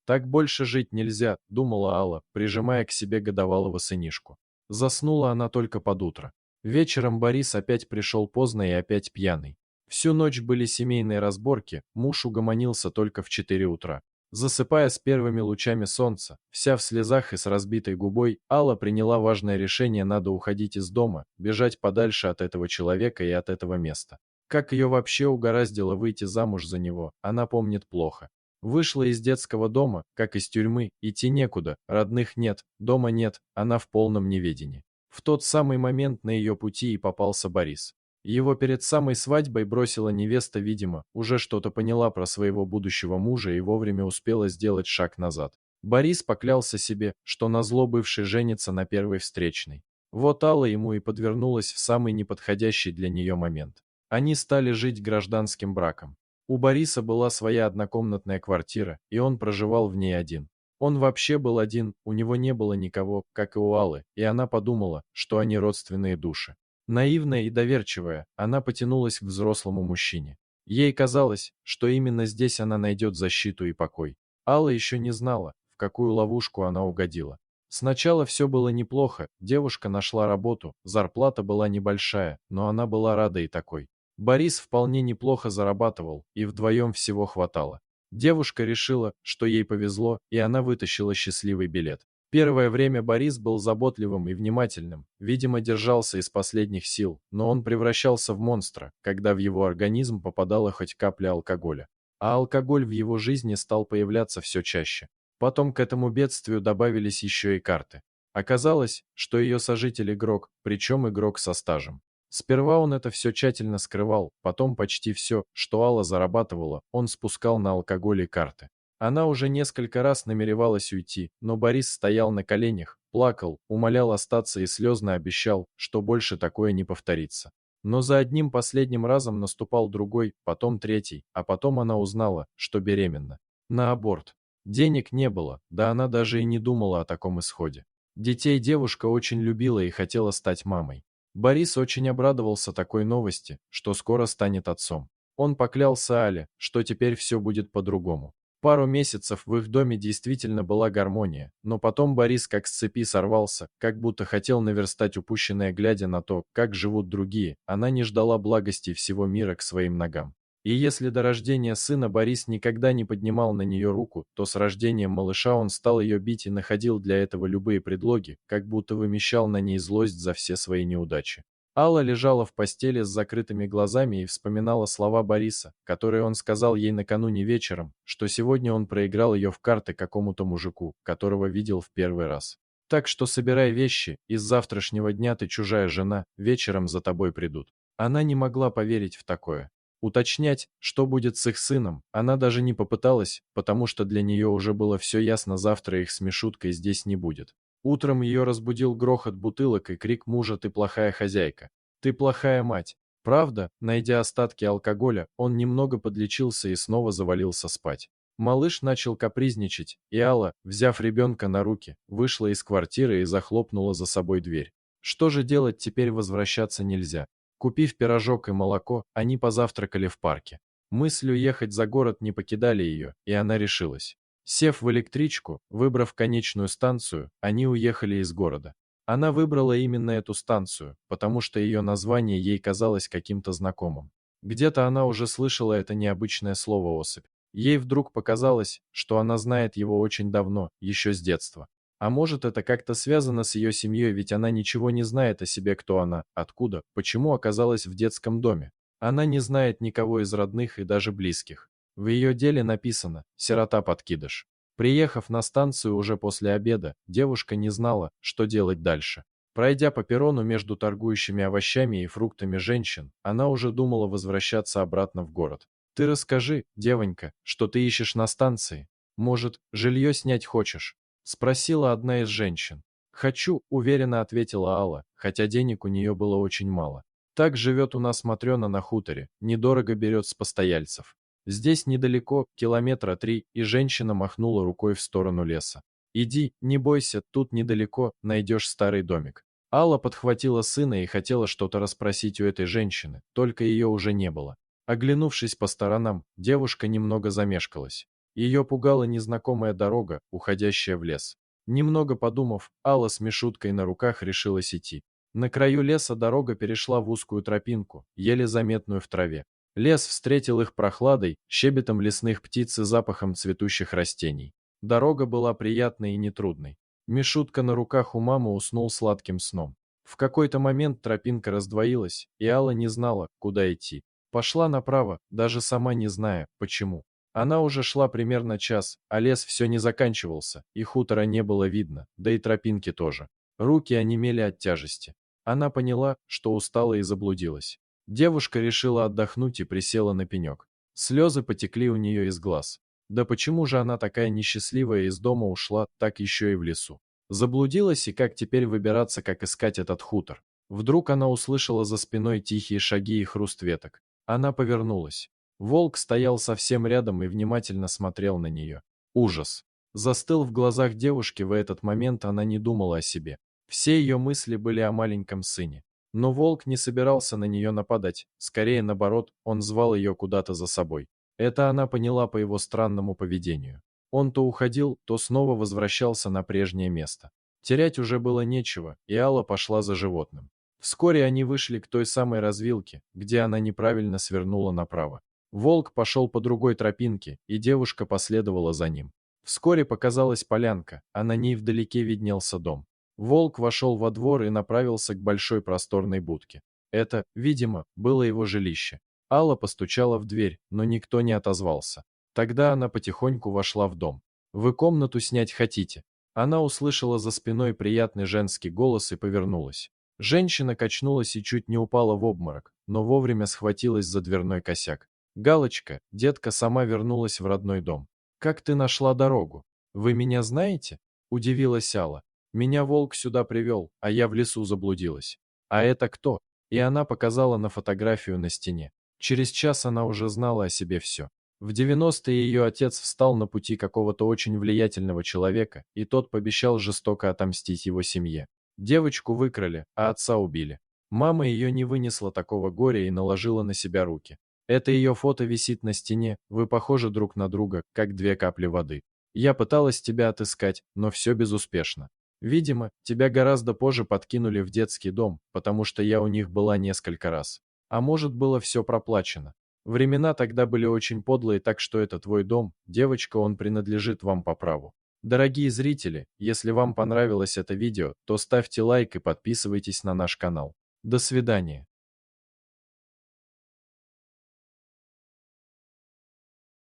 Так больше жить нельзя, думала Алла, прижимая к себе годовалого сынишку. Заснула она только под утро. Вечером Борис опять пришел поздно и опять пьяный. Всю ночь были семейные разборки, муж угомонился только в 4 утра. Засыпая с первыми лучами солнца, вся в слезах и с разбитой губой, Алла приняла важное решение: надо уходить из дома, бежать подальше от этого человека и от этого места. Как ее вообще угораздило выйти замуж за него, она помнит плохо. Вышла из детского дома, как из тюрьмы, идти некуда, родных нет, дома нет, она в полном неведении. В тот самый момент на ее пути и попался Борис. Его перед самой свадьбой бросила невеста, видимо, уже что-то поняла про своего будущего мужа и вовремя успела сделать шаг назад. Борис поклялся себе, что назло бывший женится на первой встречной. Вот Алла ему и подвернулась в самый неподходящий для нее момент. Они стали жить гражданским браком. У Бориса была своя однокомнатная квартира, и он проживал в ней один. Он вообще был один, у него не было никого, как и у Аллы, и она подумала, что они родственные души. Наивная и доверчивая, она потянулась к взрослому мужчине. Ей казалось, что именно здесь она найдет защиту и покой. Алла еще не знала, в какую ловушку она угодила. Сначала все было неплохо, девушка нашла работу, зарплата была небольшая, но она была рада и такой. Борис вполне неплохо зарабатывал, и вдвоем всего хватало. Девушка решила, что ей повезло, и она вытащила счастливый билет. Первое время Борис был заботливым и внимательным, видимо, держался из последних сил, но он превращался в монстра, когда в его организм попадала хоть капля алкоголя. А алкоголь в его жизни стал появляться все чаще. Потом к этому бедствию добавились еще и карты. Оказалось, что ее сожитель игрок, причем игрок со стажем. Сперва он это все тщательно скрывал, потом почти все, что Алла зарабатывала, он спускал на алкоголь и карты. Она уже несколько раз намеревалась уйти, но Борис стоял на коленях, плакал, умолял остаться и слезно обещал, что больше такое не повторится. Но за одним последним разом наступал другой, потом третий, а потом она узнала, что беременна. На аборт. Денег не было, да она даже и не думала о таком исходе. Детей девушка очень любила и хотела стать мамой. Борис очень обрадовался такой новости, что скоро станет отцом. Он поклялся Але, что теперь все будет по-другому. Пару месяцев в их доме действительно была гармония, но потом Борис как с цепи сорвался, как будто хотел наверстать упущенное, глядя на то, как живут другие. Она не ждала благости всего мира к своим ногам. И если до рождения сына Борис никогда не поднимал на нее руку, то с рождением малыша он стал ее бить и находил для этого любые предлоги, как будто вымещал на ней злость за все свои неудачи. Алла лежала в постели с закрытыми глазами и вспоминала слова Бориса, которые он сказал ей накануне вечером, что сегодня он проиграл ее в карты какому-то мужику, которого видел в первый раз. Так что собирай вещи, из завтрашнего дня ты чужая жена, вечером за тобой придут. Она не могла поверить в такое. Уточнять, что будет с их сыном, она даже не попыталась, потому что для нее уже было все ясно: завтра их с Мишуткой здесь не будет. Утром ее разбудил грохот бутылок и крик мужа: «Ты плохая хозяйка! Ты плохая мать!» Правда, найдя остатки алкоголя, он немного подлечился и снова завалился спать. Малыш начал капризничать, и Алла, взяв ребенка на руки, вышла из квартиры и захлопнула за собой дверь. Что же делать теперь? Возвращаться нельзя. Купив пирожок и молоко, они позавтракали в парке. Мысль уехать за город не покидали ее, и она решилась. Сев в электричку, выбрав конечную станцию, они уехали из города. Она выбрала именно эту станцию, потому что ее название ей казалось каким-то знакомым. Где-то она уже слышала это необычное слово «особь». Ей вдруг показалось, что она знает его очень давно, еще с детства. А может, это как-то связано с ее семьей, ведь она ничего не знает о себе: кто она, откуда, почему оказалась в детском доме. Она не знает никого из родных и даже близких. В ее деле написано «сирота-подкидыш». Приехав на станцию уже после обеда, девушка не знала, что делать дальше. Пройдя по перрону между торгующими овощами и фруктами женщин, она уже думала возвращаться обратно в город. «Ты расскажи, девонька, что ты ищешь на станции? Может, жилье снять хочешь?» — спросила одна из женщин. «Хочу», — уверенно ответила Алла, хотя денег у нее было очень мало. «Так живет у нас Матрена на хуторе, недорого берет с постояльцев. Здесь недалеко, километра 3, и женщина махнула рукой в сторону леса. «Иди, не бойся, тут недалеко, найдешь старый домик». Алла подхватила сына и хотела что-то расспросить у этой женщины, только ее уже не было. Оглянувшись по сторонам, девушка немного замешкалась. Ее пугала незнакомая дорога, уходящая в лес. Немного подумав, Алла с Мишуткой на руках решилась идти. На краю леса дорога перешла в узкую тропинку, еле заметную в траве. Лес встретил их прохладой, щебетом лесных птиц и запахом цветущих растений. Дорога была приятной и нетрудной. Мишутка на руках у мамы уснул сладким сном. В какой-то момент тропинка раздвоилась, и Алла не знала, куда идти. Пошла направо, даже сама не зная, почему. Она уже шла примерно час, а лес все не заканчивался, и хутора не было видно, да и тропинки тоже. Руки онемели от тяжести. Она поняла, что устала и заблудилась. Девушка решила отдохнуть и присела на пенек. Слезы потекли у нее из глаз. Да почему же она такая несчастливая из дома ушла, так еще и в лесу? Заблудилась, и как теперь выбираться, как искать этот хутор? Вдруг она услышала за спиной тихие шаги и хруст веток. Она повернулась. Волк стоял совсем рядом и внимательно смотрел на нее. Ужас застыл в глазах девушки. В этот момент она не думала о себе. Все ее мысли были о маленьком сыне. Но волк не собирался на нее нападать, скорее наоборот, он звал ее куда-то за собой. Это она поняла по его странному поведению. Он то уходил, то снова возвращался на прежнее место. Терять уже было нечего, и Алла пошла за животным. Вскоре они вышли к той самой развилке, где она неправильно свернула направо. Волк пошел по другой тропинке, и девушка последовала за ним. Вскоре показалась полянка, а на ней вдалеке виднелся дом. Волк вошел во двор и направился к большой просторной будке. Это, видимо, было его жилище. Алла постучала в дверь, но никто не отозвался. Тогда она потихоньку вошла в дом. «Вы комнату снять хотите?» Она услышала за спиной приятный женский голос и повернулась. Женщина качнулась и чуть не упала в обморок, но вовремя схватилась за дверной косяк. «Галочка, детка сама вернулась в родной дом. Как ты нашла дорогу? Вы меня знаете?» – удивилась Алла. «Меня волк сюда привел, а я в лесу заблудилась. А это кто?» И она показала на фотографию на стене. Через час она уже знала о себе все. В 90-е ее отец встал на пути какого-то очень влиятельного человека, и тот пообещал жестоко отомстить его семье. Девочку выкрали, а отца убили. Мама ее не вынесла такого горя и наложила на себя руки. Это ее фото висит на стене, вы похожи друг на друга, как две капли воды. Я пыталась тебя отыскать, но все безуспешно. Видимо, тебя гораздо позже подкинули в детский дом, потому что я у них была несколько раз. А может, было все проплачено. Времена тогда были очень подлые, так что это твой дом, девочка, он принадлежит вам по праву. Дорогие зрители, если вам понравилось это видео, то ставьте лайк и подписывайтесь на наш канал. До свидания.